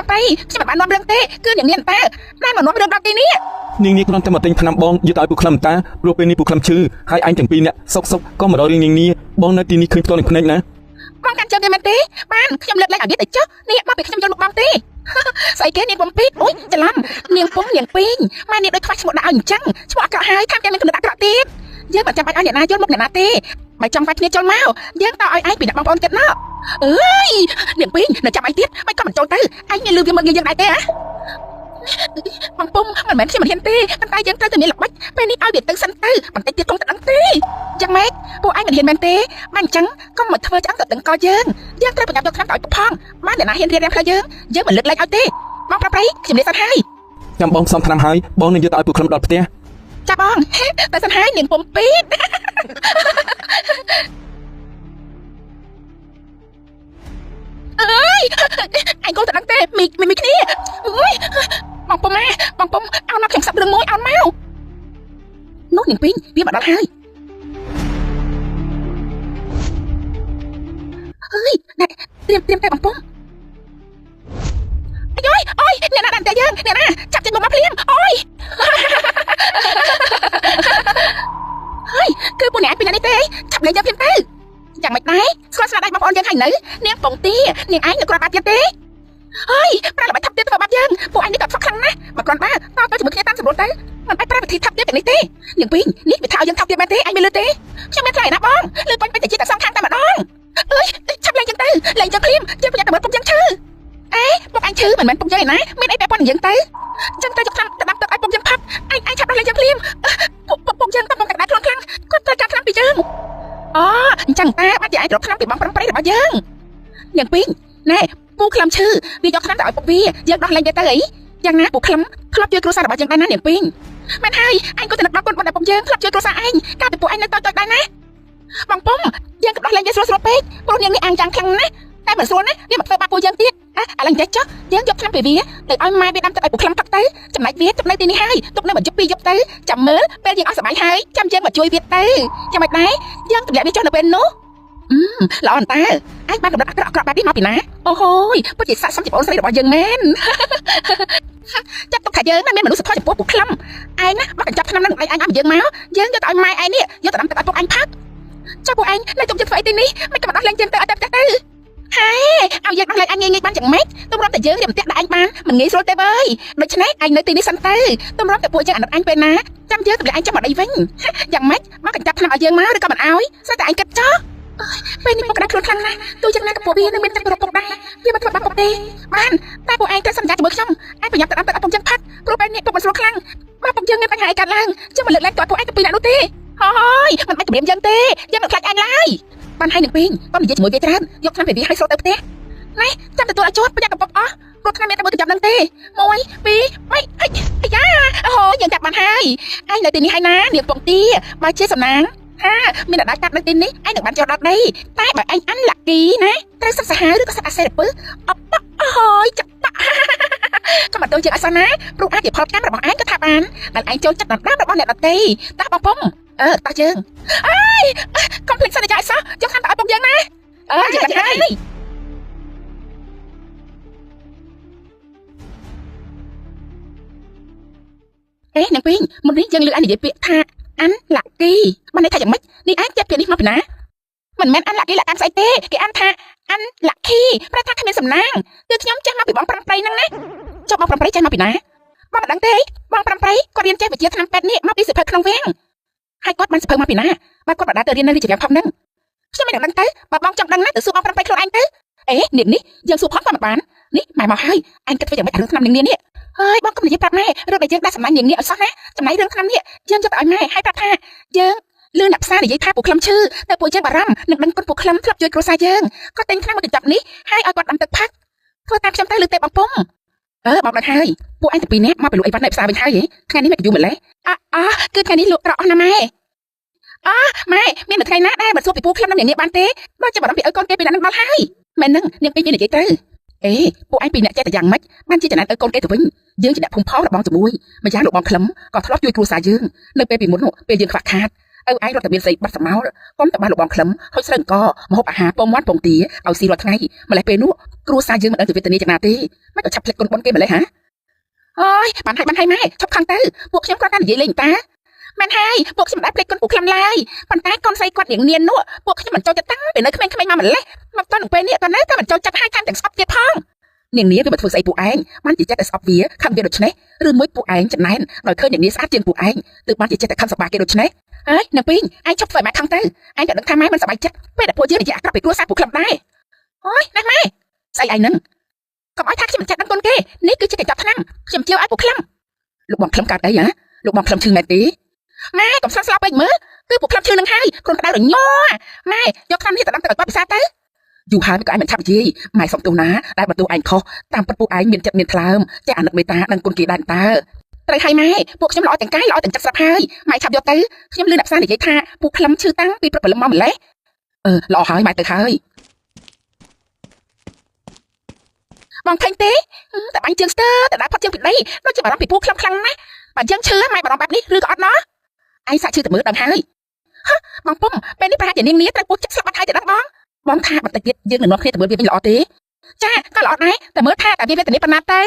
ไปฉันแบบนอนเรื่องเต้คืออย่างเงี้ยตาได้มานอนเรื่องดังตีนี้นี่គ្រាន់តែមកទិញថ្នាំបងយកទៅឲ្យពួកខ្លឹមតាព្រោះពេលនេះពួកខ្លឹមឈឺហើយអញទាំងពីរនាក់សុកក៏មកដល់រឿងនេះបងនៅទីនេះឃើញផ្ទាល់នឹងភ្នែកណាបងកាន់ចាំគេមែនទេបានខ្ញុំលើកលែងឲ្យវាទៅចុះនេះមកពេលខ្ញុំយកមកបងទេស្អីគេនាងបំពេកអូយច្រឡំនាងពុំនាងពីងម៉ែនាងដូចខ្វះឈ្មោះដាក់ឲ្យអញ្ចឹងឈ្មោះអាក្រក់ហើយខាងតែមានគំនិតអាក្រក់ទៀតយើងមិនចាំបាច់ឲ្យអ្នកណាយល់មុខអ្នកណាទេបើចង់វាយគ្នាចូលមកយើងតើឲ្យឯងពីអ្នកបងប្អូនចិត្តណោះអើយនាងពីងនៅចាំឯងទៀតមិនក៏មិនចូលទៅឯងមានលឺវាមើលយើងដែរទេហ៎បងពុំមិនមែនខ្ញុំមិនហ៊ានទេប៉ុន្តែយើងត្រូវតែមានល្បិចពេលនេះឲ្យវាទៅសិនទៅបន្តិចទៀតគង់តែដឹងទេយ៉ាងម៉េចពួកឯងមិនហ៊ានមែនទេបានអញ្ចឹងកុំមកធ្វើឆ្អឹងទៅដឹងកយើងត្រូវប្រញាប់យកខ្លាំងទៅឲ្យពុកផងបានអ្នកណាហ៊ានរៀបរៀងផ្លូវយើងមិនលើកលែងឲ្យទេមកប្រាប់ប្រៃខ្ញុំនិយាយសិនហើយចាំបងផ្សំថ្នាំហើយបងនឹងយកទៅឲ្យពួកខ្លឹមដល់ផ្ទះចាបងតែសិនហើយនាងពុំពីតអើយអញកូនទៅដឹងទេមីគ្នាអើយបងពុំមកអោនមកខ្ញុំសាប់រឿងមួយអោនមកនោះនាងពីងវាមកដល់ហើយអើយណែត្រៀមតែបងពុំអើយអ្នកណាដាក់តែយើងអ្នកណាចាប់ចេញមកភ្លាមអើយហើយគឺពួកអ្នកឯងពីណានេះទេចាប់លេងយើងភ្លាមទៅយ៉ាងម៉េចដែរស្គាល់ស្នាដៃបងប្អូនយើងហើយនៅនាងពងទានាងឯងនៅគ្រាន់បាត់ទៀតទេហើយប្រើល្បិចថាប់ទៀតធ្វើបាត់យើងពួកឯងនេះក៏ខ្វះខ្លាំងណាស់មកគ្រាន់បាតទៅជាមួយគ្នាតាមសម្រួលទៅមិនអាចប្រើវិធីថាប់ទៀតទាំងនេះទេនាងពីងនេះវាថាឲ្យយើងថាប់ទៀតមែនទេឯងមានលឺទេខ្ញុំមានខ្លាចណាបងលឺបាញ់ទៅជាតិតែសងខាងតែម្ដងអើយចាប់លេងចឹងទៅលេងចឹងភ្លាមយើងប្រយ័ត្នតែមើលពុកយើងឈឺពុកអញឈឺមិនមែនពុកយើងឯណាមានអីពាក់ព័ន្ធនឹងយើងទៅចឹងទៅយកខ្លាំងទៅដាក់ទឹកឲ្យពុកយើងផាត់ឯងឆាប់ដោះលេងចឹងភ្លាមពុកយើងកំពុងតែដាក់ខ្លួនខ្លាំងគាត់ត្រូវការខ្លាំងពីយើងអូអញ្ចឹងតាបាត់ជាឯងរកខ្លាំងពីបងប្រំប្រៃរបស់យើងនាងពីងណែពូខ្លាំឈឺវាយកខ្លាំងទៅឲ្យពុកវាយើងដោះលេងទៅអីយ៉ាងណាពូខ្លាំធ្លាប់ជួយគ្រួសាររបស់យើងដែរណានាងពីងមែនហើយអញក៏ទៅនឹកដល់គុណរបស់ពុកយើងធ្លាប់ជួយគ្រួសារឯងកាលពីពួកឯងនៅតូចដែរណាបងពុំយើងក៏ដោះលេងវាស្រួលពេកព្រោះនាងនេះអាងចាំងខ្លាំងណាស់តែមិនស្រួលណាវាមកធ្វើបាបពួកយើងទៀតឥឡូវចេះចុះយើងយកខ្លាំងពីវាទៅឲ្យម៉ែវាដាំទឹកឲ្យពួកខ្លាំងផឹកទៅចំណែកវាទុកនៅទីនេះហើយទុកនៅមួយយប់ពីរយប់ទៅចាំមើលពេលយើងអស់សុបាយហើយចាំយើងមកជួយវាទៅចាំមិនដែរយើងទម្លាក់វាចុះនៅពេលនោះល្អអន្តើឯងបានកំណត់អាក្រក់បែបនេះមកពីណាអូហូយពិតជាស័ក្តិសមជាបងស្រីរបស់យើងមែនចាត់ទុកថាយើងមានមនុស្សធម៌ចំពោះពួកខ្លាំងឯងណាមកកញ្ចប់ឆ្នាំនឹងឯងឲ្យយើងមកយើងយកទៅឲ្យម៉ែឯងនេះយកទៅដាំទឹកឲ្យពួកឯងផឹកចុះពួកឯងនៅទុកចិត្តធ្វើអីទីនេះមិនក៏មកដោះលែងយើងទៅឲ្យទៅហើយឲ្យយើងដោះលែងអញងាយបានយ៉ាងម៉េចទម្រាំតែយើងរៀបផ្ទះដាក់អញបានមិនងាយស្រួលទេវើយដូច្នេះអញនៅទីនេះសិនទៅទម្រាំតែពួកយើងអាណិតអញពេលណាចាំយើងទម្លាក់អញចាំមកដីវិញយ៉ាងម៉េចមកកញ្ចប់ឆ្នាំឲ្យយើងមកឬក៏មិនឲ្យស្អីតែអញគិតចោះពេលនេះពុកក្តាប់ខ្លួនខ្លាំងណាស់ទូយ៉ាងណាក៏ពួកវានឹងមានចិត្តប្រពុកដែរវាមិនធ្វើបាបពុកទេបានតែពួកឯងត្រូវសន្យាជាមួយខ្ញុំឯងប្រញាប់ទៅដាំទឹកឲ្យពុកយើងផាត់ព្រោះពេលនេះពុកមិនស្រួលខ្លាំងមកពុកយើងមានបញ្ហាអីកើតឡើងចាំមកលើកលែងតើពួកឯងទៅពីណានោះទេហើយមិនបាច់គម្រាមយើងទេយើងមិនខ្លាចឯងឡើយបានហើយនឹងពីងបងនិយាយជាមួយវាច្រើនយកឆ្នាំពីវាឲ្យស្រូតទៅផ្ទះណែចាំទទួលឲ្យជាប់ប្រញាប់កំពុកអស់ព្រោះឆ្នាំមានតែមួយទៅចាប់នឹងទេ1 2 3អាយ៉ាអូយើងចាប់បានហើយឯងនៅទីនេះហើយណានាងពងទាបើជាសំណាងមានអ្នកដាក់កាត់នៅទីនេះឯងនឹងបានចុះដល់ដីតែបើឯងអាន់ឡាគីណាត្រូវសិក្សាហើយឬក៏សិក្សាសេរពើអបហើយចាប់បាក់ក៏មកទៅជាអសណាព្រោះអាចជាផលកម្មរបស់ឯងក៏ថាបានដែលឯងចូលចិត្តដំណាំរបស់អ្នកដទៃតើបងពុំតោះយើងអើយកុំភ្លេចសន្យាឲ្យសោះយកខាងតើឲ្យពុកយើងណាយើងបានហើយនាងពីងមុននេះយើងលើឯងនិយាយពាក្យថាអាន់ឡាគីបានន័យថាយ៉ាងម៉េចនេះឯងចេះពាក្យនេះមកពីណាមិនមែនអាន់ឡាគីឡាកម្មស្អីទេគេអានថាអាន់ឡាគីប្រែថាគ្មានសំណាងគឺខ្ញុំចេះមកពីបងប្រំប្រៃហ្នឹងណាចុះបងប្រំប្រៃចេះមកពីណាបងមិនដឹងទេបងប្រំប្រៃគាត់រៀនចេះវិទ្យាថ្នាំពេទ្យនេះមកពីសិភៅក្នុងវាំងហើយគាត់បានសិភៅមកពីណាបើគាត់បដាទៅរៀននៅរាជវិទ្យាល័យផងហ្នឹងខ្ញុំមិនដឹងទៅបើបងចង់ដឹងណាទៅសួរបងប្រំប្រៃខ្លួនឯងទៅនាងនេះយើងសួរផងក៏មិនបាននេះម៉ែមកហើយឯងគិតធ្វើយ៉ាងម៉េចរឿងថ្នាំនាងនេះហើយបងកុំនិយាយប្រាប់ម៉ែរឿងដែលយើងដាក់សម្លាញ់នាងនេះឲ្យសោះណាចំណែករឿងថ្នាំនេះយើងយកទៅឲ្យម៉ែហើយប្រាប់ថាយើងលឺអ្នកផ្សារនិយាយថាពួកខ្លឹមឈឺតែពួកយើងបារម្ភនឹងដឹងគុណពួកខ្លឹមធ្លាប់ជួយគ្រួសារយើងគាត់ទិញថ្នាំមកកញ្ចប់នេះហើយឲ្យគាត់ដាំទឹកផឹកធ្វើតាមខ្ញុំទៅលើទេបងពុំបងដឹងហើយពួកឯងទៅពីរនាក់មកពីលក់អីវ៉ាន់នៅផ្សារវិញហើយថ្ងៃនេះមិនយូរម្លេះគឺថ្ងៃនេះលក់ត្រកអស់ណាម៉ែម៉ែមានមួយថ្ងៃណាដែរបើសួរពីពួកខ្លឹមនឹងនាងនេះបានទេបើចាំបារម្ភពីឲ្យកូនគេពីណានឹងដល់ហើយមែននឹងនាងពីរនិយាយទៅពួកឯងពីរនាក់ចេះតែយ៉ាងម៉េចបានជាចំណានឲ្យកូនគេទៅវិញយើងជាអ្នកភូមិផលរបងជាមួយម្យ៉ាងលោកបងខ្លឹមក៏ធ្លាប់ជួយគ្រួសារយើងនៅពេលពីមុនពេលយើងខ្វះខាត ឯងរត់តែមានស្អីបាត់សម្ោកុំតែបានលោកបងក្លឹមហុចស្រូវអង្គមហូបអាហារពងមាត់ពងទាឲ្យស៊ីរាល់ថ្ងៃម្លេះពេលនោះគ្រួសារយើងមិនដឹងជាវេទនាយ៉ាងណាទេមិនក៏ឆាប់ភ្លេចគុណបុណ្យគេម្លេះហ៎អើយបានហើយម៉ែឈប់ខឹងទៅពួកខ្ញុំគាត់តែនិយាយលេងតាមែនហើយពួកខ្ញុំមិនដែលភ្លេចគុណពួកក្លឹមឡើយប៉ុន្តែកូនស្រីគាត់រៀងនៀននោះពួកខ្ញុំមិនចូលចិត្តតាំងពីនៅក្មេងៗមកម្លេះមកតនឹងពេលនេះក៏នៅតែមិនចូលចិត្តឲ្យកាន់ទាំងស្អប់ទៀតផងនាងនាវាមកធ្វើស្អីពួកឯងបានជាចិត្តតែស្អប់វាខឹងវាដូច្នេះឬមួយពួកឯងចំណែនដោយឃើញនាងនាស្អាតជាងពួកឯងទើបបានជាចិត្តតែខឹងសប្បាយគេដូច្នេះហើយនៅពីងឯងឈប់ធ្វើម៉ែខឹងទៅឯងក៏ដឹងថាម៉ែមិនសប្បាយចិត្តពេលដែលពួកយើងនិយាយអាក្រក់ពីគ្រួសារពួកក្លឹមដែរអូយណាស់ម៉ែស្អីឯងនឹងកុំឲ្យថាខ្ញុំមិនចាត់ដឹងគុណគេនេះគឺជាកញ្ចក់ឆ្នាំខ្ញុំជឿឲ្យពួកក្លឹមលោកបងក្លឹមកើតអីហ៎លោកបងក្លឹមឈឺមែនទេម៉ែកុំស្លាប់ស្លាប់ពេកមើលគឺពួកក្លឹមឈឺនឹងហើយខ្លួនក្តៅរញ័រម៉ែយកឆ្នាំនេះទៅដាំទឹកឲ្យគាត់ពិសាទៅយូរហើយក៏ឯងមិនឆាប់និយាយម៉ែសុំទោសណាដែលបន្ទោសឯងខុសតាមពិតពួកឯងមានចិត្តមានថ្លើមចេះអាណិតមេត្តាដឹងគុណគេដែរតើត្រូវហើយម៉ែពួកខ្ញុំល្អទាំងកាយល្អទាំងចិត្តស្រាប់ហើយម៉ែឆាប់យកទៅខ្ញុំលឺអ្នកផ្សារនិយាយថាពួកក្លឹមឈឺតាំងពីព្រឹកព្រលឹមមកម្លេះល្អហើយម៉ែទៅហើយបងឃើញទេតែបាញ់ជើងស្ទើតែដាក់ផាត់ជើងពីដីដូចជាបារម្ភពីពួកក្លឹមខ្លាំងណាស់បើយើងឈឺម៉ែបារម្ភបែបនេះឬក៏អត់ណោះឯងសាក់ឈឺតែមើលដឹងហើយបងពុំពេលនេះប្រហែលជានាងនាត្រូវពោះចិត្តស្លាប់បាត់ហើយទៅដឹងបងថាបន្តិចទៀតយើងនឹងនាំគ្នាទៅមើលវាវិញល្អទេចាក៏ល្អដែរតែមើលថាតែវាវេទនាប៉ុណ្ណាទៅ